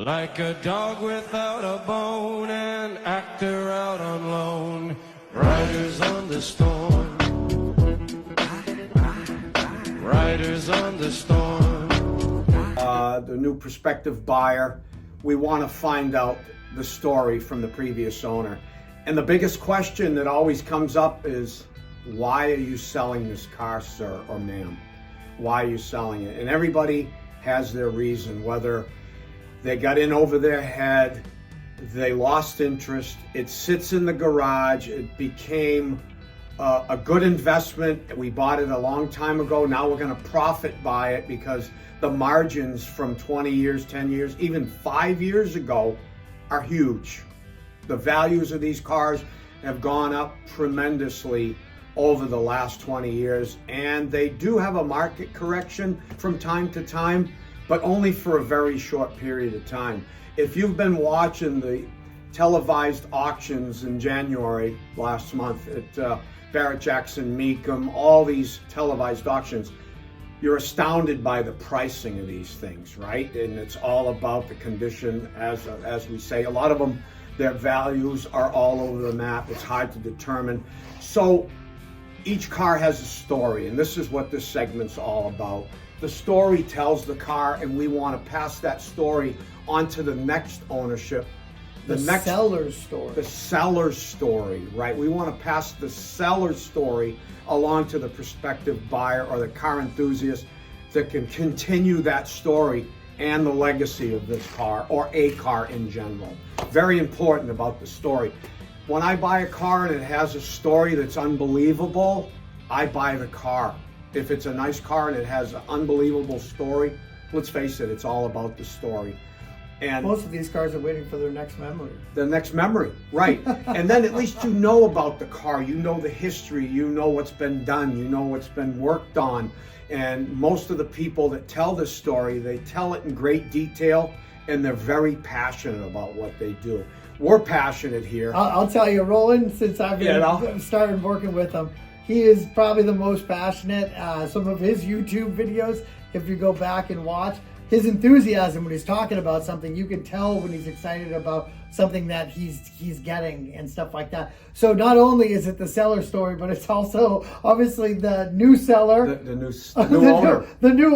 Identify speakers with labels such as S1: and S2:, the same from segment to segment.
S1: Like a dog without a bone, an actor out on loan, riders on the storm, riders on the storm.
S2: The new prospective buyer, we want to find out the story from the previous owner. And the biggest question that always comes up is, why are you selling this car, sir or ma'am? Why are you selling it? And everybody has their reason, whether they got in over their head, they lost interest, it sits in the garage, it became a good investment. We bought it a long time ago. Now we're going to profit by it because the margins from 20 years, 10 years, even 5 years ago are huge. The values of these cars have gone up tremendously over the last 20 years, and they do have a market correction from time to time, but only for a very short period of time. If you've been watching the televised auctions in January last month at Barrett Jackson, Mecum, all these televised auctions, you're astounded by the pricing of these things, right? And it's all about the condition, as we say. A lot of them, their values are all over the map. It's hard to determine. So each car has a story, and this is what this segment's all about. The story tells the car, and we want to pass that story on to the next ownership.
S3: The seller's story.
S2: The seller's story, right? We want to pass the seller's story along to the prospective buyer or the car enthusiast that can continue that story and the legacy of this car or a car in general. Very important about the story. When I buy a car and it has a story that's unbelievable, I buy the car. If it's a nice car and it has an unbelievable story, let's face it, it's all about the story. And
S3: most of these cars are waiting for their next memory.
S2: The next memory, right. And then at least you know about the car, you know the history, you know what's been done, you know what's been worked on. And most of the people that tell this story, they tell it in great detail, and they're very passionate about what they do. We're passionate here.
S3: I'll tell you, Roland, since I've been started working with him, he is probably the most passionate. Some of his YouTube videos, if you go back and watch, his enthusiasm when he's talking about something, you can tell when he's excited about something that he's getting and stuff like that. So not only is it the seller story, but it's also obviously the new seller,
S2: the new owner,
S3: the new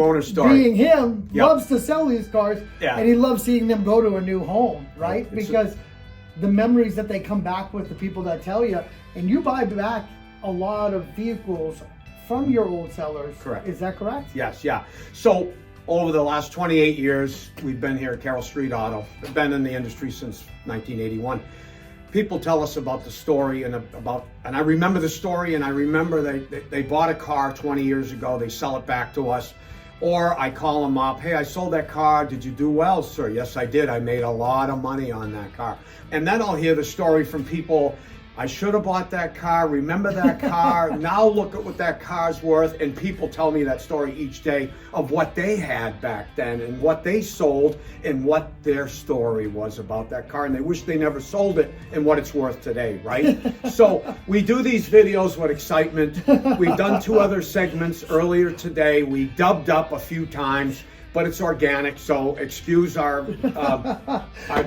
S3: owner
S2: story.
S3: Being him, loves to sell these cars, and he loves seeing them go to a new home, right? Because the memories that they come back with, the people that tell you, and you buy back a lot of vehicles from your old sellers.
S2: Correct.
S3: Is that correct?
S2: Yes, yeah. So over the last 28 years, we've been here at Carroll Street Auto. I've been in the industry since 1981. People tell us about the story and I remember the story, and I remember they bought a car 20 years ago, they sell it back to us. Or I call them up, hey, I sold that car, did you do well, sir? Yes, I did, I made a lot of money on that car. And then I'll hear the story from people, I should have bought that car, remember that car, now look at what that car's worth. And people tell me that story each day of what they had back then and what they sold and what their story was about that car. And they wish they never sold it and what it's worth today, right? So we do these videos with excitement. We've done 2 other segments earlier today. We dubbed up a few times, but it's organic, so excuse our dubs.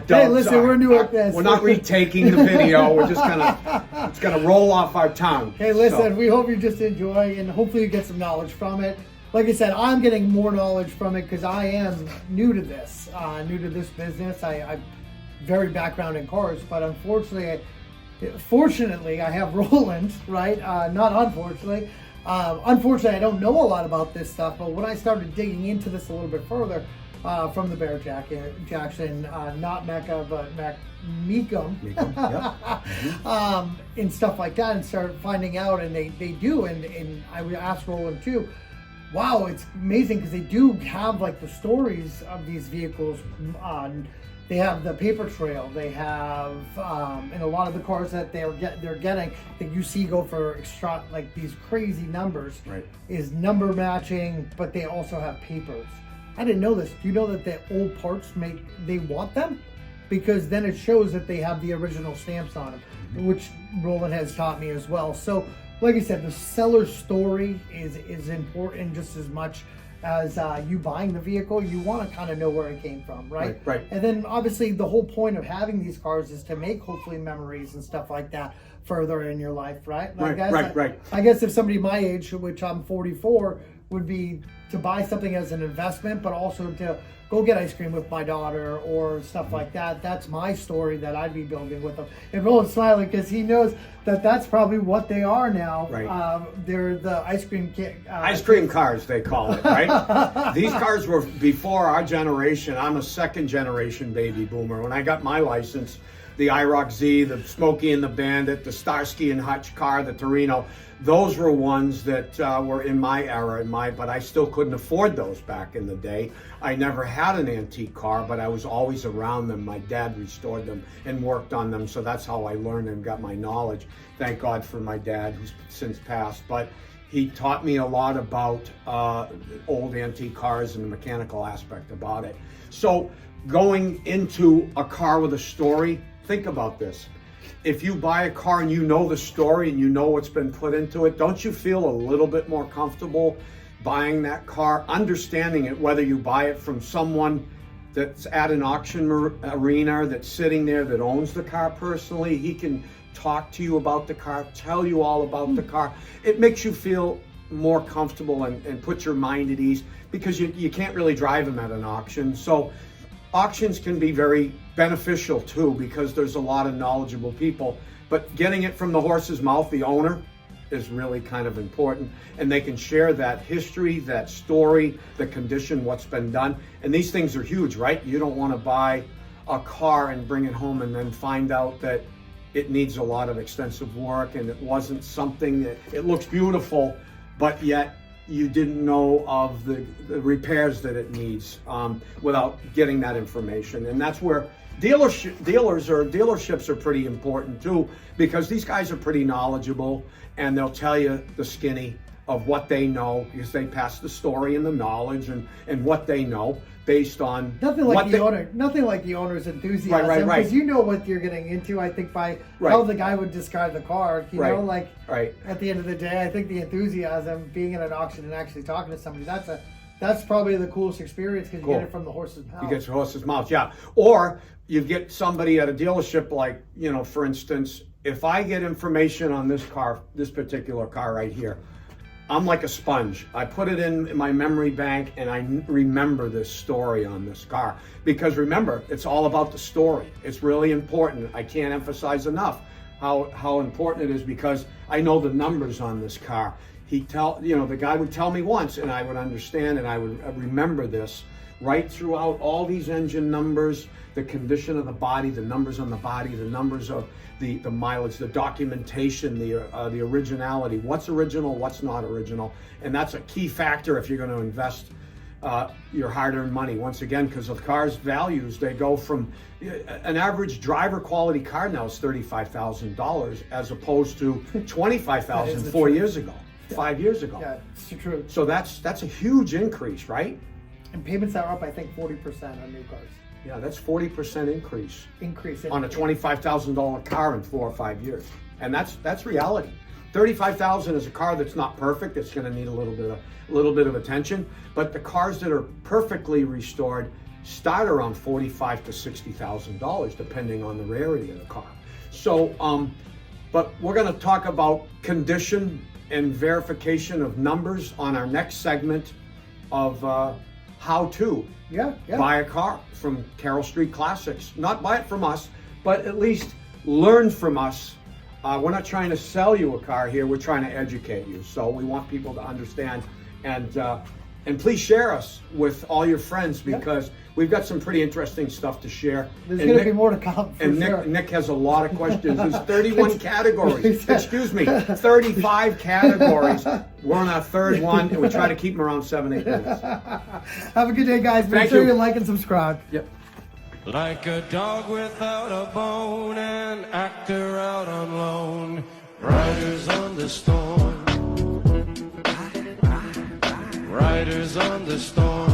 S3: Hey, listen, we're new at this.
S2: We're not retaking the video. We're just it's gonna roll off our tongue.
S3: Hey, listen, we hope you just enjoy, and hopefully you get some knowledge from it. Like I said, I'm getting more knowledge from it because I am new to this business. I'm very background in cars, but fortunately, I have Roland, right? Not unfortunately. Unfortunately, I don't know a lot about this stuff, but when I started digging into this a little bit further, from the Barrett Jackson, not Mecca, but Mecum, and stuff like that, and started finding out, and they do, and I would ask Roland too, wow, it's amazing because they do have like the stories of these vehicles. They have the paper trail. They have, and a lot of the cars that they're getting that you see go for extra, like these crazy numbers,
S2: right,
S3: is number matching, but they also have papers. I didn't know this. Do you know that the old parts they want them? Because then it shows that they have the original stamps on them, which Roland has taught me as well. So, like I said, the seller story is important just as much as you buying the vehicle, you want to kind of know where it came from, right?
S2: Right.
S3: And then obviously the whole point of having these cars is to make hopefully memories and stuff like that further in your life, right?
S2: Right.
S3: I guess if somebody my age, which I'm 44, would be to buy something as an investment, but also to go get ice cream with my daughter or stuff like that. That's my story that I'd be building with them. And Roland's smiling because he knows that that's probably what they are now.
S2: Right.
S3: They're the ice cream
S2: ice cream cars, they call it, right? These cars were before our generation. I'm a second generation baby boomer. When I got my license, the IROC Z, the Smokey and the Bandit, the Starsky and Hutch car, the Torino, those were ones that were in my era, but I still couldn't afford those back in the day. I never had an antique car, but I was always around them. My dad restored them and worked on them, so that's how I learned and got my knowledge. Thank God for my dad, who's since passed. But he taught me a lot about old antique cars and the mechanical aspect about it. So going into a car with a story, think about this. If you buy a car and you know the story and you know what's been put into it, don't you feel a little bit more comfortable buying that car, understanding it, whether you buy it from someone that's at an auction arena, that's sitting there, that owns the car personally? He can talk to you about the car, tell you all about the car. It makes you feel more comfortable and puts your mind at ease, because you can't really drive them at an auction. So auctions can be very beneficial too, because there's a lot of knowledgeable people, but getting it from the horse's mouth, the owner, is really kind of important, and they can share that history, that story, the condition, what's been done. And these things are huge, right? You don't want to buy a car and bring it home and then find out that it needs a lot of extensive work and it wasn't something that, it looks beautiful, but yet you didn't know of the repairs that it needs without getting that information. And that's where dealerships are pretty important too, because these guys are pretty knowledgeable and they'll tell you the skinny of what they know, because they pass the story and the knowledge and what they know based on
S3: nothing like the owner's enthusiasm,
S2: right.
S3: because you know what you're getting into. I think by how the guy would describe the car, you know, like at the end of the day, I think the enthusiasm, being at an auction and actually talking to somebody, that's probably the coolest experience, because you get it from the horse's mouth.
S2: You get the horse's mouth, yeah. Or you get somebody at a dealership, like, you know, for instance, if I get information on this car, this particular car right here, I'm like a sponge. I put it in my memory bank and I remember this story on this car. Because remember, it's all about the story. It's really important. I can't emphasize enough how important it is, because I know the numbers on this car. The guy would tell me once and I would understand and I would remember this right throughout, all these engine numbers, the condition of the body, the numbers on the body, the numbers of the mileage, the documentation, the originality, what's original, what's not original. And that's a key factor if you're going to invest your hard-earned money. Once again, because of cars' values, they go from an average driver quality car now is $35,000 as opposed to $25,000 4 years ago, 5 years ago.
S3: Yeah, it's true.
S2: So that's a huge increase, right?
S3: And payments are up, I think, 40% on new cars.
S2: Yeah, that's 40% increase on a $25,000 car in 4 or 5 years, and that's reality. $35,000 is a car that's not perfect. It's going to need a little bit of attention. But the cars that are perfectly restored start around $45,000 to $60,000, depending on the rarity of the car. So, but we're going to talk about condition and verification of numbers on our next segment of how to buy a car from Carroll Street Classics. Not buy it from us, but at least learn from us. We're not trying to sell you a car here. We're trying to educate you. So we want people to understand, and please share us with all your friends, because we've got some pretty interesting stuff to share.
S3: There's going to be more to come.
S2: Nick has a lot of questions. There's 31 categories. Excuse me, 35 categories. We're on our third one, and we try to keep them around 7-8 minutes.
S3: Have a good day, guys. Make sure you like and subscribe.
S2: Yep.
S1: Like a dog without a bone, an actor out on loan, riders on the storm, riders on the storm.